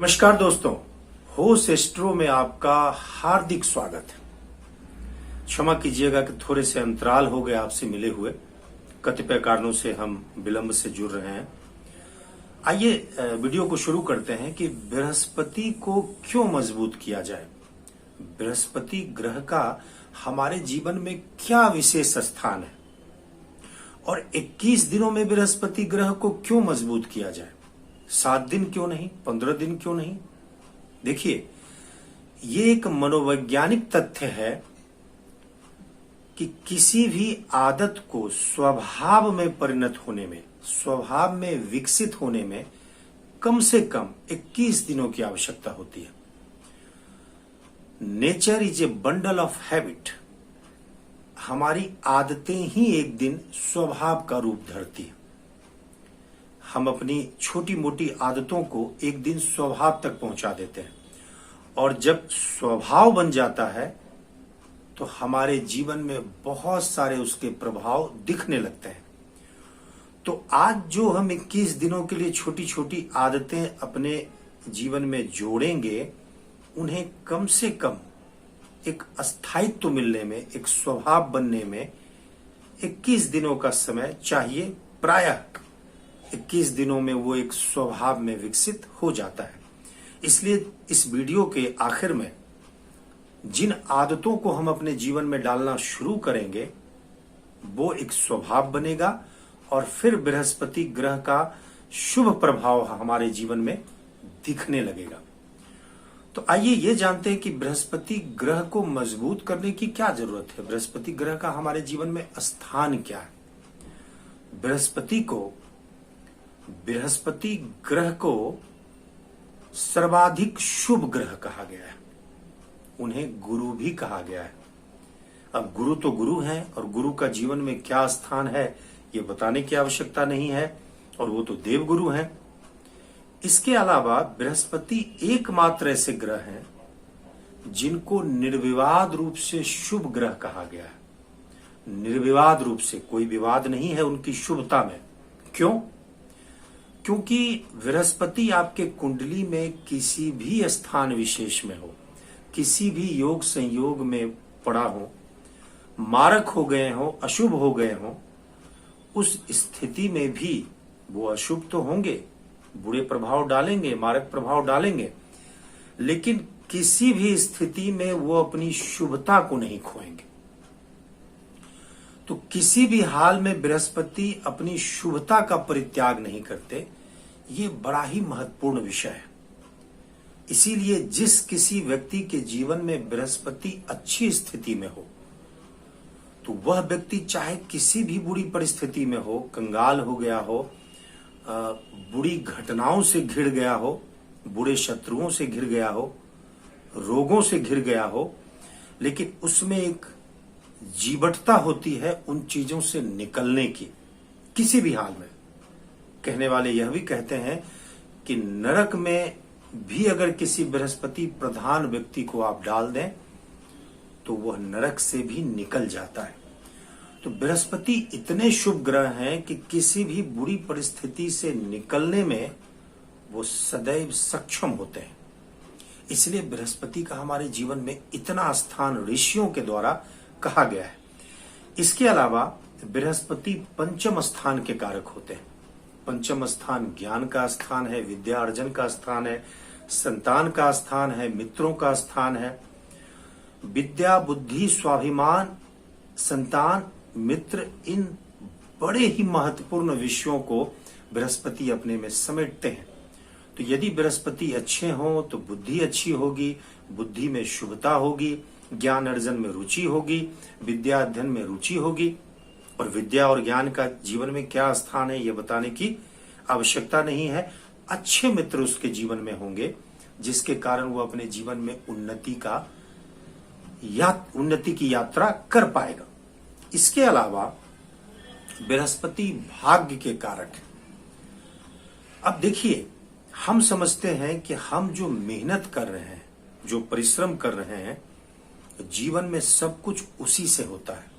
नमस्कार दोस्तों, होश एस्ट्रो में आपका हार्दिक स्वागत है। क्षमा कीजिएगा कि थोड़े से अंतराल हो गए आपसे मिले हुए, कतिपय कारणों से हम विलंब से जुड़ रहे हैं। आइए वीडियो को शुरू करते हैं कि बृहस्पति को क्यों मजबूत किया जाए। बृहस्पति ग्रह का हमारे जीवन में क्या विशेष स्थान है और 21 दिनों में बृहस्पति ग्रह को क्यों मजबूत किया जाए। 7 दिन क्यों नहीं, 15 दिन क्यों नहीं। देखिए, ये एक मनोवैज्ञानिक तथ्य है कि किसी भी आदत को स्वभाव में परिणत होने में, स्वभाव में विकसित होने में कम से कम 21 दिनों की आवश्यकता होती है। Nature is a bundle of habit. हमारी आदतें ही एक दिन स्वभाव का रूप धरती है। हम अपनी छोटी मोटी आदतों को एक दिन स्वभाव तक पहुंचा देते हैं और जब स्वभाव बन जाता है तो हमारे जीवन में बहुत सारे उसके प्रभाव दिखने लगते हैं। तो आज जो हम 21 दिनों के लिए छोटी छोटी आदतें अपने जीवन में जोड़ेंगे, उन्हें कम से कम एक स्थायित्व मिलने में, एक स्वभाव बनने में 21 दिनों का समय चाहिए। प्रायः 21 दिनों में वो एक स्वभाव में विकसित हो जाता है। इसलिए इस वीडियो के आखिर में जिन आदतों को हम अपने जीवन में डालना शुरू करेंगे वो एक स्वभाव बनेगा और फिर बृहस्पति ग्रह का शुभ प्रभाव हमारे जीवन में दिखने लगेगा। तो आइए ये जानते हैं कि बृहस्पति ग्रह को मजबूत करने की क्या जरूरत है। बृहस्पति ग्रह का हमारे जीवन में स्थान क्या है। बृहस्पति ग्रह को सर्वाधिक शुभ ग्रह कहा गया है। उन्हें गुरु भी कहा गया है। अब गुरु तो गुरु हैं और गुरु का जीवन में क्या स्थान है ये बताने की आवश्यकता नहीं है, और वो तो देव गुरु हैं। इसके अलावा बृहस्पति एकमात्र ऐसे ग्रह हैं जिनको निर्विवाद रूप से शुभ ग्रह कहा गया है। निर्विवाद रूप से, कोई विवाद नहीं है उनकी शुभता में। क्यों? क्योंकि बृहस्पति आपके कुंडली में किसी भी स्थान विशेष में हो, किसी भी योग संयोग में पड़ा हो, मारक हो गए हो, अशुभ हो गए हो, उस स्थिति में भी वो अशुभ तो होंगे, बुरे प्रभाव डालेंगे, मारक प्रभाव डालेंगे, लेकिन किसी भी स्थिति में वो अपनी शुभता को नहीं खोएंगे। तो किसी भी हाल में बृहस्पति अपनी शुभता का परित्याग नहीं करते। ये बड़ा ही महत्वपूर्ण विषय है। इसीलिए जिस किसी व्यक्ति के जीवन में बृहस्पति अच्छी स्थिति में हो तो वह व्यक्ति चाहे किसी भी बुरी परिस्थिति में हो, कंगाल हो गया हो, बुरी घटनाओं से घिर गया हो, बुरे शत्रुओं से घिर गया हो, रोगों से घिर गया हो, लेकिन उसमें एक जीवटता होती है उन चीजों से निकलने की। किसी भी हाल में कहने वाले यह भी कहते हैं कि नरक में भी अगर किसी बृहस्पति प्रधान व्यक्ति को आप डाल दें तो वह नरक से भी निकल जाता है। तो बृहस्पति इतने शुभ ग्रह हैं कि किसी भी बुरी परिस्थिति से निकलने में वो सदैव सक्षम होते हैं। इसलिए बृहस्पति का हमारे जीवन में इतना स्थान ऋषियों के द्वारा कहा गया है। इसके अलावा बृहस्पति पंचम स्थान के कारक होते हैं। पंचम स्थान ज्ञान का स्थान है, विद्या अर्जन का स्थान है, संतान का स्थान है, मित्रों का स्थान है। विद्या, बुद्धि, स्वाभिमान, संतान, मित्र, इन बड़े ही महत्वपूर्ण विषयों को बृहस्पति अपने में समेटते हैं। तो यदि बृहस्पति अच्छे हों तो बुद्धि अच्छी होगी, बुद्धि में शुभता होगी, ज्ञान अर्जन में रुचि होगी, विद्या अध्ययन में रुचि होगी। और विद्या और ज्ञान का जीवन में क्या स्थान है ये बताने की आवश्यकता नहीं है। अच्छे मित्र उसके जीवन में होंगे जिसके कारण वो अपने जीवन में उन्नति की यात्रा कर पाएगा। इसके अलावा बृहस्पति भाग्य के कारक है। अब देखिए, हम समझते हैं कि हम जो मेहनत कर रहे हैं, जो परिश्रम कर रहे हैं, जीवन में सब कुछ उसी से होता है।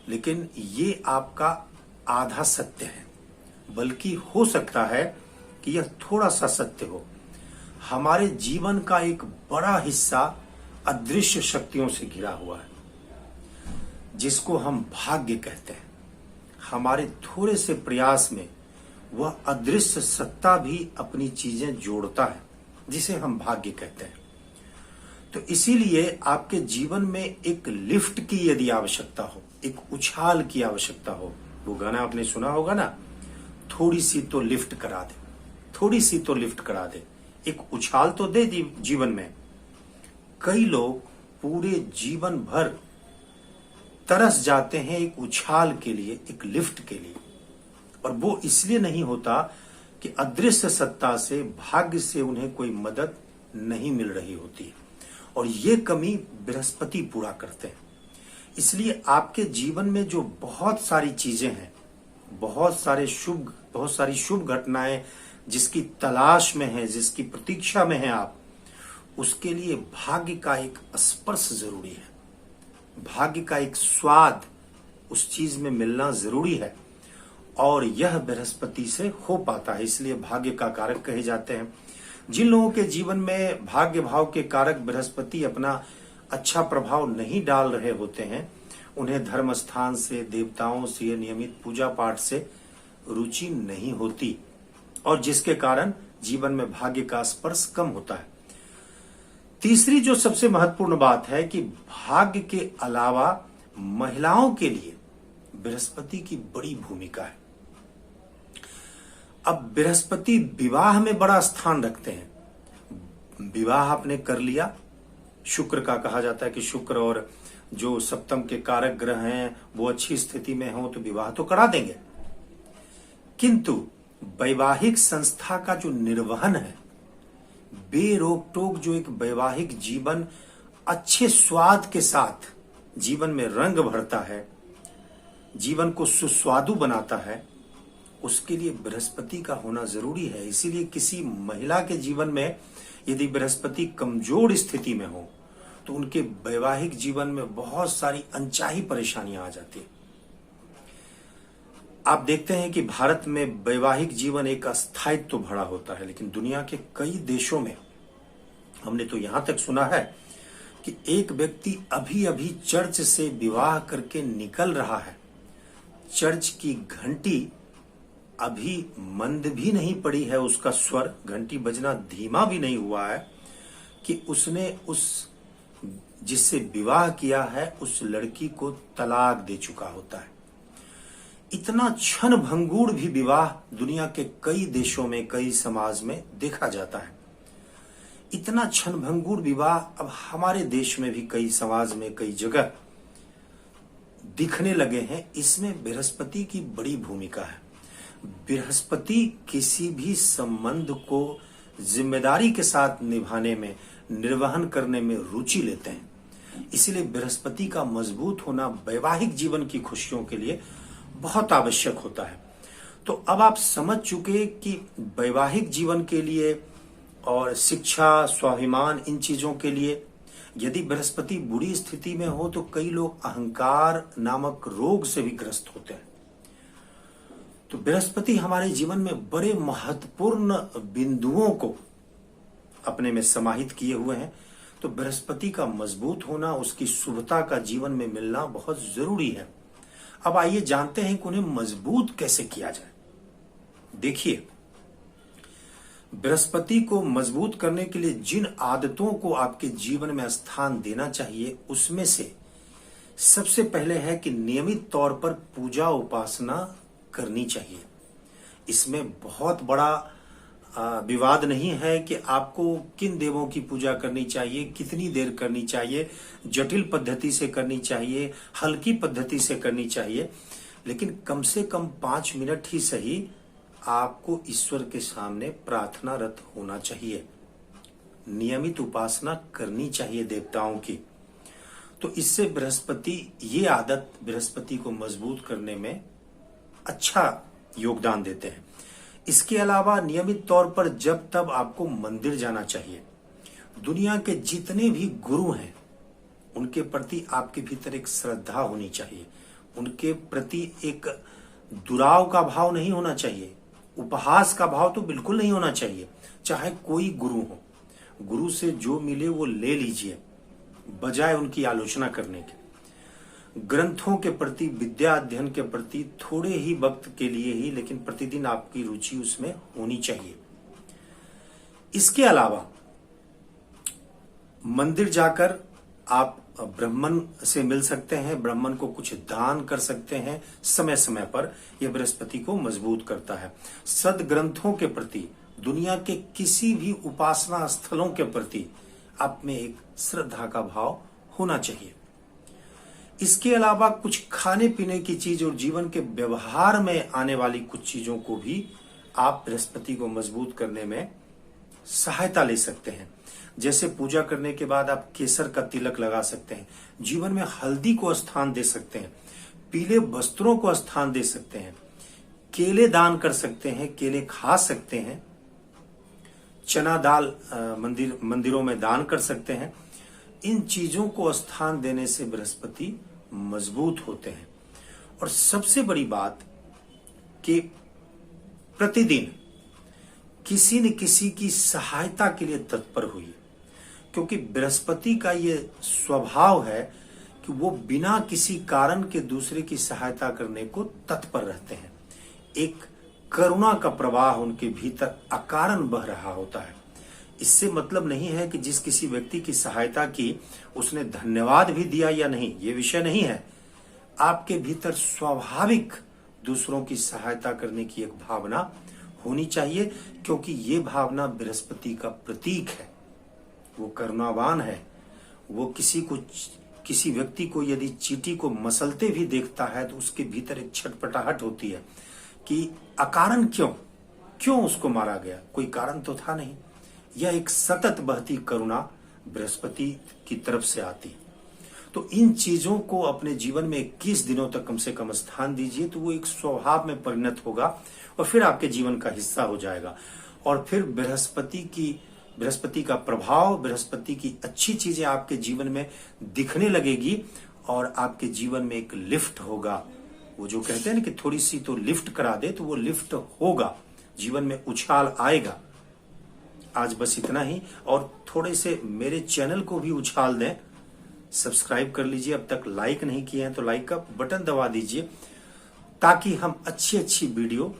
लेकिन ये आपका आधा सत्य है, बल्कि हो सकता है कि यह थोड़ा सा सत्य हो। हमारे जीवन का एक बड़ा हिस्सा अदृश्य शक्तियों से घिरा हुआ है, जिसको हम भाग्य कहते हैं। हमारे थोड़े से प्रयास में वह अदृश्य सत्ता भी अपनी चीजें जोड़ता है, जिसे हम भाग्य कहते हैं। तो इसीलिए आपके जीवन में एक लिफ्ट की यदि आवश्यकता हो, एक उछाल की आवश्यकता हो, वो गाना आपने सुना होगा ना, थोड़ी सी तो लिफ्ट करा दे, थोड़ी सी तो लिफ्ट करा दे, एक उछाल तो दे जीवन में। कई लोग पूरे जीवन भर तरस जाते हैं एक उछाल के लिए, एक लिफ्ट के लिए, और वो इसलिए नहीं होता कि अदृश्य सत्ता से, भाग्य से उन्हें कोई मदद नहीं मिल रही होती है, और ये कमी बृहस्पति पूरा करते हैं। इसलिए आपके जीवन में जो बहुत सारी चीजें हैं, बहुत सारी शुभ घटनाएं जिसकी तलाश में है, जिसकी प्रतीक्षा में है आप, उसके लिए भाग्य का एक स्पर्श जरूरी है, भाग्य का एक स्वाद उस चीज में मिलना जरूरी है, और यह बृहस्पति से हो पाता है। इसलिए भाग्य का कारक कहे जाते हैं। जिन लोगों के जीवन में भाग्य भाव के कारक बृहस्पति अपना अच्छा प्रभाव नहीं डाल रहे होते हैं, उन्हें धर्म स्थान से, देवताओं से, नियमित पूजा पाठ से रुचि नहीं होती, और जिसके कारण जीवन में भाग्य का स्पर्श कम होता है। तीसरी जो सबसे महत्वपूर्ण बात है कि भाग्य के अलावा महिलाओं के लिए बृहस्पति की बड़ी भूमिका है। अब बृहस्पति विवाह में बड़ा स्थान रखते हैं। विवाह आपने कर लिया, शुक्र का कहा जाता है कि शुक्र और जो सप्तम के कारक ग्रह हैं वो अच्छी स्थिति में हो तो विवाह तो करा देंगे, किंतु वैवाहिक संस्था का जो निर्वहन है, बेरोक टोक जो एक वैवाहिक जीवन अच्छे स्वाद के साथ जीवन में रंग भरता है, जीवन को सुस्वादु बनाता है, उसके लिए बृहस्पति का होना जरूरी है। इसीलिए किसी महिला के जीवन में यदि बृहस्पति कमजोर स्थिति में हो तो उनके वैवाहिक जीवन में बहुत सारी अनचाही परेशानियां आ जाती है। आप देखते हैं कि भारत में वैवाहिक जीवन एक अस्थायित्व तो भरा होता है, लेकिन दुनिया के कई देशों में हमने तो यहां तक सुना है कि एक व्यक्ति अभी अभी चर्च से विवाह करके निकल रहा है, चर्च की घंटी अभी मंद भी नहीं पड़ी है, उसका स्वर, घंटी बजना धीमा भी नहीं हुआ है कि उसने उस जिससे विवाह किया है उस लड़की को तलाक दे चुका होता है। इतना क्षण भंगुर भी विवाह दुनिया के कई देशों में, कई समाज में देखा जाता है। इतना क्षण भंगुर विवाह अब हमारे देश में भी कई समाज में, कई जगह दिखने लगे हैं। इसमें बृहस्पति की बड़ी भूमिका है। बृहस्पति किसी भी संबंध को जिम्मेदारी के साथ निभाने में, निर्वहन करने में रुचि लेते हैं। इसलिए बृहस्पति का मजबूत होना वैवाहिक जीवन की खुशियों के लिए बहुत आवश्यक होता है। तो अब आप समझ चुके कि वैवाहिक जीवन के लिए और शिक्षा, स्वाभिमान, इन चीजों के लिए यदि बृहस्पति बुरी स्थिति में हो तो कई लोग अहंकार नामक रोग से भी ग्रस्त होते हैं। तो बृहस्पति हमारे जीवन में बड़े महत्वपूर्ण बिंदुओं को अपने में समाहित किए हुए हैं। तो बृहस्पति का मजबूत होना, उसकी शुभता का जीवन में मिलना बहुत जरूरी है। अब आइए जानते हैं कि उन्हें मजबूत कैसे किया जाए। देखिए, बृहस्पति को मजबूत करने के लिए जिन आदतों को आपके जीवन में स्थान देना चाहिए, उसमें से सबसे पहले है कि नियमित तौर पर पूजा उपासना करनी चाहिए। इसमें बहुत बड़ा विवाद नहीं है कि आपको किन देवों की पूजा करनी चाहिए, कितनी देर करनी चाहिए, जटिल पद्धति से करनी चाहिए, हल्की पद्धति से करनी चाहिए, लेकिन कम से कम 5 मिनट ही सही आपको ईश्वर के सामने प्रार्थनारत होना चाहिए। नियमित उपासना करनी चाहिए देवताओं की। तो इससे बृहस्पति, ये आदत बृहस्पति को मजबूत करने में अच्छा योगदान देते हैं। इसके अलावा नियमित तौर पर जब तब आपको मंदिर जाना चाहिए। दुनिया के जितने भी गुरु हैं उनके प्रति आपके भीतर एक श्रद्धा होनी चाहिए, उनके प्रति एक दुराव का भाव नहीं होना चाहिए, उपहास का भाव तो बिल्कुल नहीं होना चाहिए, चाहे कोई गुरु हो। गुरु से जो मिले वो ले लीजिए, बजाय उनकी आलोचना करने के। ग्रंथों के प्रति, विद्या अध्ययन के प्रति थोड़े ही वक्त के लिए ही, लेकिन प्रतिदिन आपकी रुचि उसमें होनी चाहिए। इसके अलावा मंदिर जाकर आप ब्राह्मण से मिल सकते हैं, ब्राह्मण को कुछ दान कर सकते हैं समय समय पर। यह बृहस्पति को मजबूत करता है। सदग्रंथों के प्रति, दुनिया के किसी भी उपासना स्थलों के प्रति आप में एक श्रद्धा का भाव होना चाहिए। इसके अलावा कुछ खाने पीने की चीज और जीवन के व्यवहार में आने वाली कुछ चीजों को भी आप बृहस्पति को मजबूत करने में सहायता ले सकते हैं। जैसे पूजा करने के बाद आप केसर का तिलक लगा सकते हैं, जीवन में हल्दी को स्थान दे सकते हैं, पीले वस्त्रों को स्थान दे सकते हैं, केले दान कर सकते हैं, केले खा सकते हैं, चना दाल मंदिरों में दान कर सकते हैं। इन चीजों को स्थान देने से बृहस्पति मजबूत होते हैं। और सबसे बड़ी बात कि प्रतिदिन किसी न किसी की सहायता के लिए तत्पर हुई, क्योंकि बृहस्पति का ये स्वभाव है कि वो बिना किसी कारण के दूसरे की सहायता करने को तत्पर रहते हैं। एक करुणा का प्रवाह उनके भीतर अकारण बह रहा होता है। इससे मतलब नहीं है कि जिस किसी व्यक्ति की सहायता की उसने धन्यवाद भी दिया या नहीं, ये विषय नहीं है। आपके भीतर स्वाभाविक दूसरों की सहायता करने की एक भावना होनी चाहिए, क्योंकि ये भावना बृहस्पति का प्रतीक है। वो करुणावान है। वो किसी व्यक्ति को यदि चींटी को मसलते भी देखता है तो उसके भीतर एक छटपटाहट होती है कि अकारण क्यों उसको मारा गया, कोई कारण तो था नहीं। यह एक सतत बहती करुणा बृहस्पति की तरफ से आती। तो इन चीजों को अपने जीवन में 21 दिनों तक कम से कम स्थान दीजिए, तो वो एक स्वभाव में परिणत होगा और फिर आपके जीवन का हिस्सा हो जाएगा। और फिर बृहस्पति का प्रभाव, बृहस्पति की अच्छी चीजें आपके जीवन में दिखने लगेगी और आपके जीवन में एक लिफ्ट होगा। वो जो कहते हैं ना कि थोड़ी सी तो लिफ्ट करा दे, तो वो लिफ्ट होगा, जीवन में उछाल आएगा। आज बस इतना ही, और थोड़े से मेरे चैनल को भी उछाल दें। सब्सक्राइब कर लीजिए, अब तक लाइक नहीं किए हैं तो लाइक का बटन दबा दीजिए, ताकि हम अच्छी वीडियो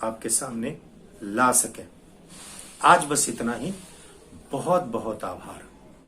आपके सामने ला सकें। आज बस इतना ही। बहुत बहुत आभार।